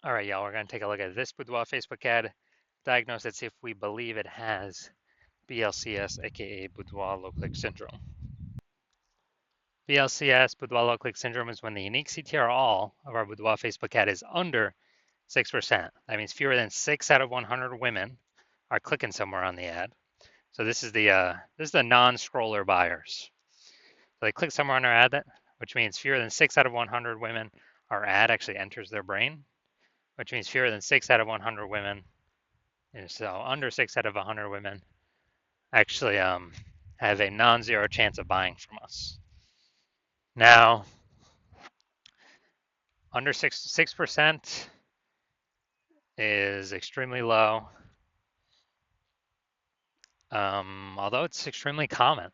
All right, y'all, we're going to take a look at this Boudoir Facebook ad, diagnose it, see if we believe it has BLCS, aka Boudoir low click syndrome. BLCS, Boudoir low click syndrome, is when the unique CTR all of our Boudoir Facebook ad is under 6%. That means fewer than 6 out of 100 women are clicking somewhere on the ad. So this is the non-scroller buyers. So they click somewhere on our ad, which means fewer than 6 out of 100 women, our ad actually enters their brain, which means fewer than 6 out of 100 women, and so under 6 out of 100 women actually have a non-zero chance of buying from us. Now, under 6% is extremely low, although it's extremely common.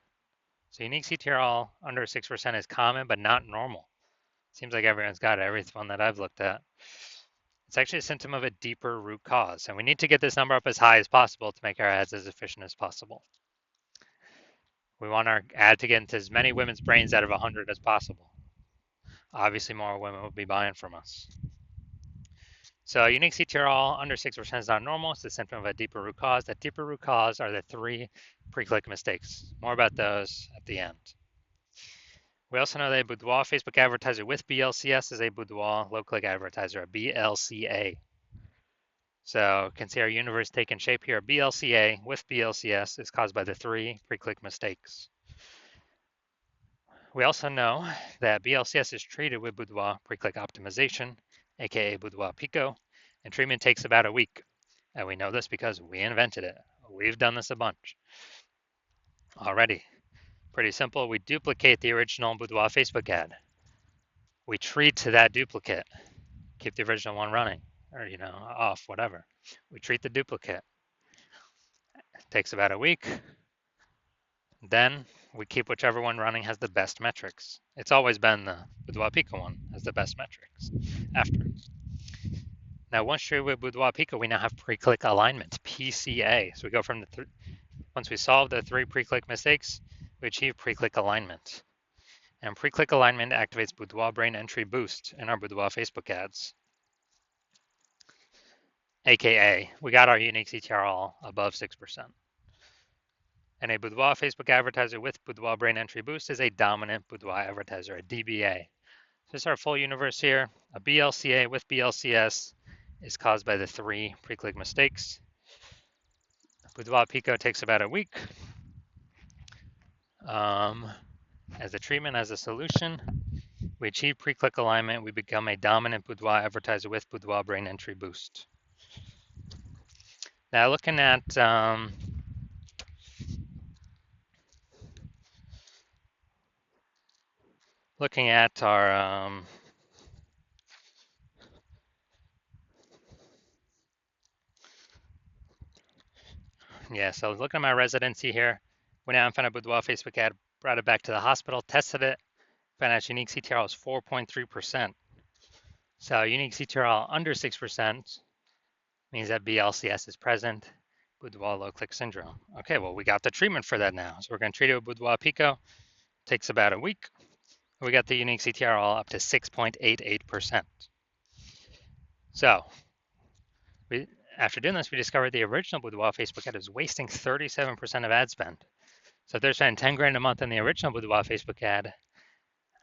So unique CTRL under 6% is common, but not normal. Seems like everyone's got it, every one that I've looked at. It's actually a symptom of a deeper root cause, and we need to get this number up as high as possible to make our ads as efficient as possible. We want our ad to get into as many women's brains out of 100 as possible. Obviously, more women will be buying from us. So unique CTRL under 6% is not normal. It's a symptom of a deeper root cause. That deeper root cause are the 3 pre-click mistakes. More about those at the end. We also know that a Boudoir Facebook advertiser with BLCS is a Boudoir low-click advertiser, a BLCA. So you can see our universe taking shape here. BLCA with BLCS is caused by the 3 pre-click mistakes. We also know that BLCS is treated with Boudoir pre-click optimization, aka Boudoir Pico, and treatment takes about a week. And we know this because we invented it. We've done this a bunch already. Pretty simple. We duplicate the original Boudoir Facebook ad. We treat to that duplicate. Keep the original one running, or off, whatever. We treat the duplicate. It takes about a week. Then we keep whichever one running has the best metrics. It's always been the Boudoir Pico one has the best metrics after. Now, once treated with Boudoir Pico, we now have pre-click alignment, PCA. So we go from once we solve the 3 pre-click mistakes, we achieve pre-click alignment. And pre-click alignment activates Boudoir brain entry boost in our Boudoir Facebook ads. AKA, we got our unique CTRL above 6%. And a Boudoir Facebook advertiser with Boudoir brain entry boost is a dominant Boudoir advertiser, a DBA. So this is our full universe here. A BLCA with BLCS is caused by the 3 pre-click mistakes. Boudoir Pico takes about a week. As a treatment, as a solution, we achieve pre-click alignment. We become a dominant Boudoir advertiser with Boudoir brain entry boost. Now looking at our so looking at my residency here, went out and found a Boudoir Facebook ad, brought it back to the hospital, tested it, found out unique CTRL is 4.3%. So unique CTRL under 6% means that BLCS is present, Boudoir low click syndrome. Okay, well, we got the treatment for that now. So we're going to treat it with Boudoir Pico. Takes about a week. We got the unique CTRL up to 6.88%. So after doing this, we discovered the original Boudoir Facebook ad is wasting 37% of ad spend. So if they're spending 10 grand a month on the original Boudoir Facebook ad,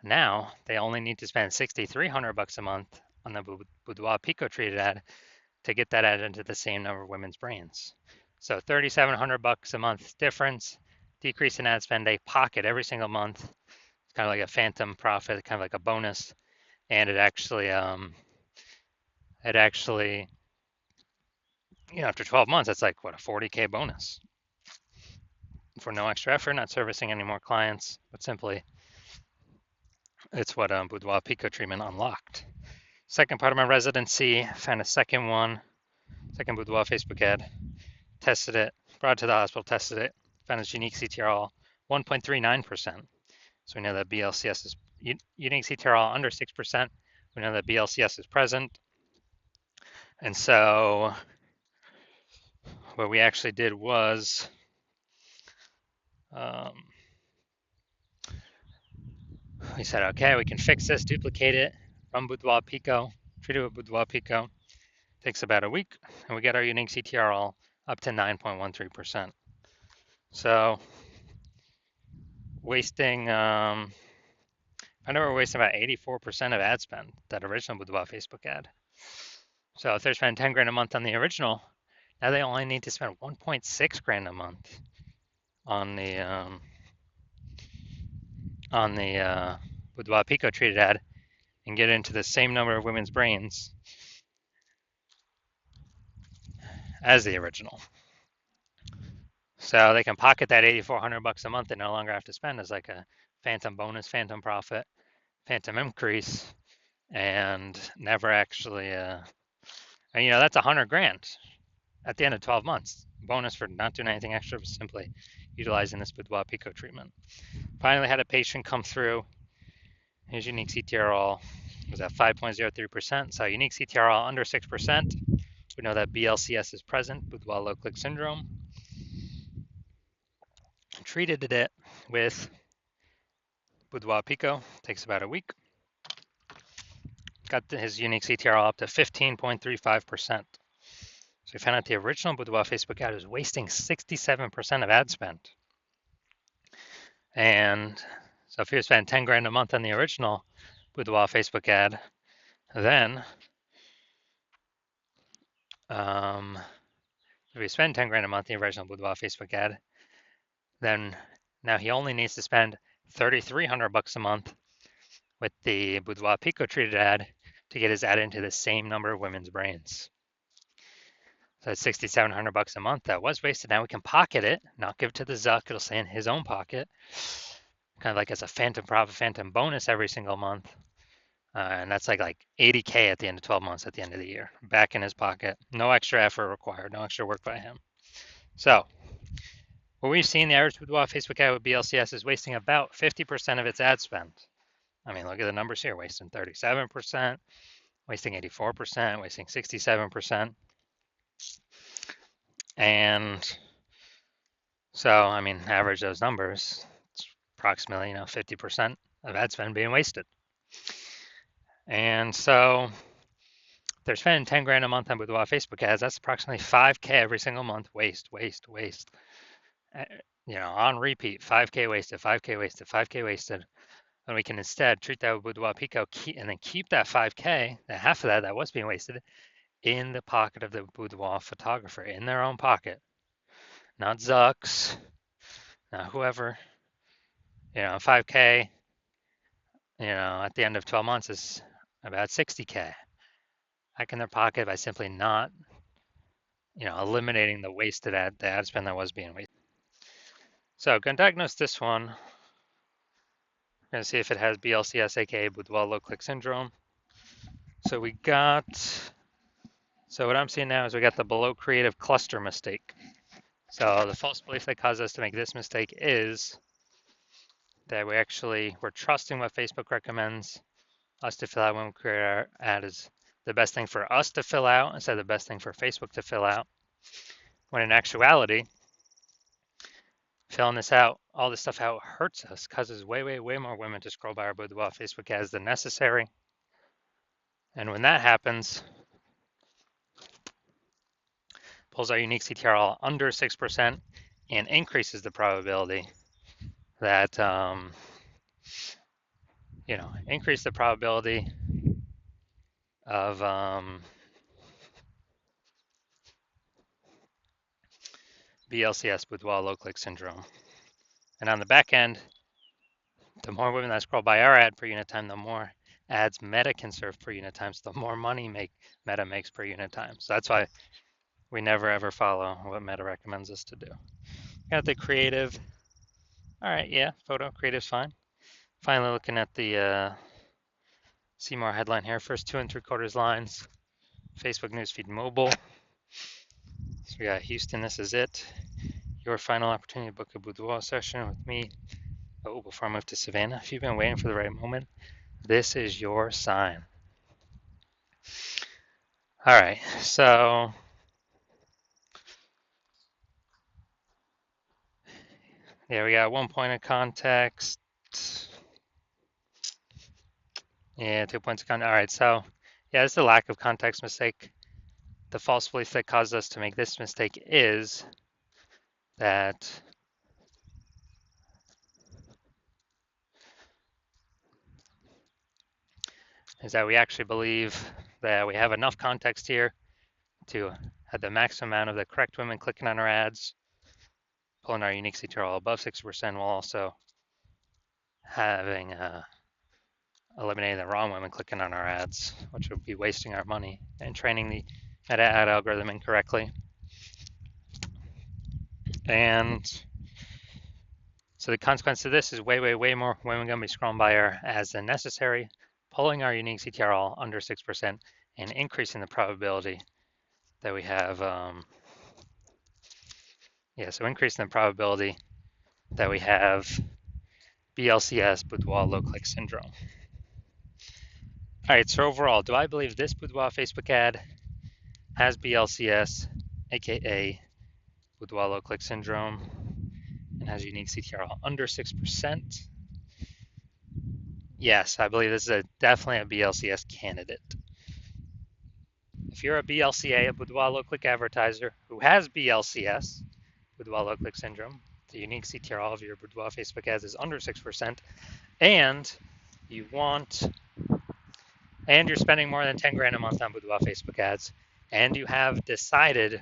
now they only need to spend $6,300 a month on the Boudoir Pico treated ad to get that ad into the same number of women's brains. So $3,700 a month difference, decrease in ad spend, they pocket every single month. It's kind of like a phantom profit, kind of like a bonus, and it actually after 12 months, that's like what, a 40K bonus for no extra effort, not servicing any more clients, but simply it's what Boudoir Pico treatment unlocked. Second part of my residency, found a second Boudoir Facebook ad, tested it, brought it to the hospital, tested it, found its unique CTRL 1.39%. So we know that BLCS is unique CTRL under 6%. We know that BLCS is present. And so what we actually did was we said, okay, we can fix this, duplicate it, run Boudoir Pico, treat it with Boudoir Pico. Takes about a week, and we get our unique CTRL up to 9.13%. So wasting, I know we're wasting about 84% of ad spend, that original Boudoir Facebook ad. So if they're spending 10 grand a month on the original, now they only need to spend 1.6 grand a month on the Boudoir Pico treated ad and get into the same number of women's brains as the original. So they can pocket that 8,400 bucks a month and no longer have to spend as like a phantom bonus, phantom profit, phantom increase, and never actually, and that's 100 grand at the end of 12 months. Bonus for not doing anything extra, but simply utilizing this Boudoir Pico treatment. Finally had a patient come through. His unique CTRL was at 5.03%. So unique CTRL under 6%. We know that BLCS is present, Boudoir low click syndrome. Treated it with Boudoir Pico, takes about a week. Got his unique CTRL up to 15.35%. So we found out the original Boudoir Facebook ad was wasting 67% of ad spend. And so if he was spending 10 grand a month on the original Boudoir Facebook ad, then if we spend 10 grand a month in the original Boudoir Facebook ad, then now he only needs to spend 3,300 bucks a month with the Boudoir Pico treated ad to get his ad into the same number of women's brains. So that's 6,700 bucks a month that was wasted. Now we can pocket it, not give it to the Zuck. It'll stay in his own pocket, kind of like as a phantom profit, phantom bonus every single month. And that's like 80K at the end of 12 months at the end of the year, back in his pocket. No extra effort required, no extra work by him. So what we've seen, the average Boudoir Facebook ad with BLCS is wasting about 50% of its ad spend. I mean, look at the numbers here, wasting 37%, wasting 84%, wasting 67%. And so, I mean, average those numbers, it's approximately, 50% of ad spend being wasted. And so they're spending 10 grand a month on Boudoir Facebook ads. That's approximately 5K every single month. Waste. On repeat, 5K wasted, 5K wasted, 5K wasted. And we can instead treat that with Boudoir Pico and then keep that 5K, that half of that was being wasted, in the pocket of the Boudoir photographer, in their own pocket. Not Zuck's, not whoever. 5K, at the end of 12 months is about 60K. Back in their pocket by simply not, eliminating the wasted ad spend that was being wasted. So going to diagnose this one. We're going to see if it has BLCS, aka Boudoir low click syndrome. So what I'm seeing now is we got the below creative cluster mistake. So the false belief that caused us to make this mistake is that we're trusting what Facebook recommends us to fill out when we create our ad is the best thing for us to fill out instead of the best thing for Facebook to fill out. When in actuality, filling all this stuff out hurts us, causes way more women to scroll by our Boudoir Facebook ads than necessary. And when that happens, pulls our unique CTRL under 6% and increases the probability that, increase the probability of BLCS, Boudoir low click syndrome. And on the back end, the more women that scroll by our ad per unit time, the more ads Meta can serve per unit time, so the more money Meta makes per unit time. So that's why we never ever follow what Meta recommends us to do. Got the creative. All right, yeah, photo creative's fine. Finally looking at the Seymour headline here. First 2 3/4 lines. Facebook newsfeed mobile. So we got Houston, this is it. Your final opportunity to book a boudoir session with me. Oh, before I move to Savannah, if you've been waiting for the right moment, this is your sign. All right, so yeah, we got 1 point of context. Yeah, 2 points of context. All right, so yeah, it's a lack of context mistake. the false belief that caused us to make this mistake is that we actually believe that we have enough context here to have the maximum amount of the correct women clicking on our ads, pulling our unique CTRL above 60%, while also having eliminating the wrong women clicking on our ads, which would be wasting our money and training the meta ad algorithm incorrectly. And so the consequence of this is way more women going to be scrolling by our ads than necessary, pulling our unique CTRL under 6% and increasing the probability that we have, so increasing the probability that we have BLCS, Boudoir low click syndrome. All right, so overall, do I believe this Boudoir Facebook ad has BLCS, aka Boudoir low click syndrome, and has unique CTRL under 6%? Yes, I believe this is definitely a BLCS candidate. If you're a BLCA, a Boudoir low click advertiser who has BLCS, Boudoir low click syndrome, the unique CTRL of your Boudoir Facebook ads is under 6%, and you're spending more than 10 grand a month on Boudoir Facebook ads, and you have decided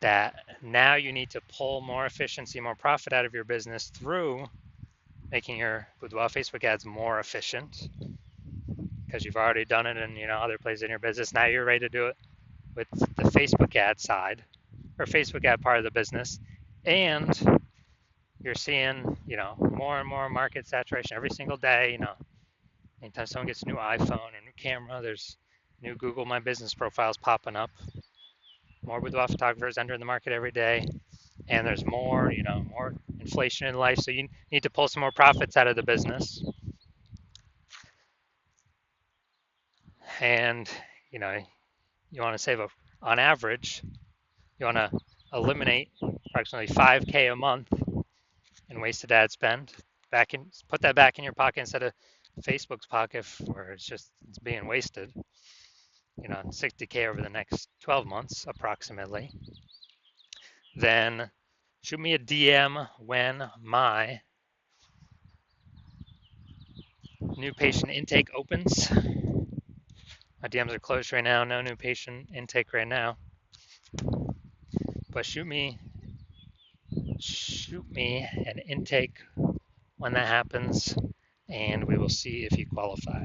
that now you need to pull more efficiency, more profit out of your business through making your Boudoir Facebook ads more efficient, because you've already done it in other places in your business. Now you're ready to do it with the Facebook ad side or Facebook ad part of the business, and you're seeing more and more market saturation every single day. Anytime someone gets a new iPhone or new camera, there's new Google My Business profiles popping up. More boudoir photographers entering the market every day, and there's more inflation in life, so you need to pull some more profits out of the business. And you want to save on average, you want to eliminate approximately 5K a month in wasted ad spend. Put that back in your pocket instead of Facebook's pocket, where it's being wasted. 60K over the next 12 months approximately. Then shoot me a DM when my new patient intake opens. My DMs are closed right now, no new patient intake right now. But shoot me an intake when that happens, and we will see if you qualify.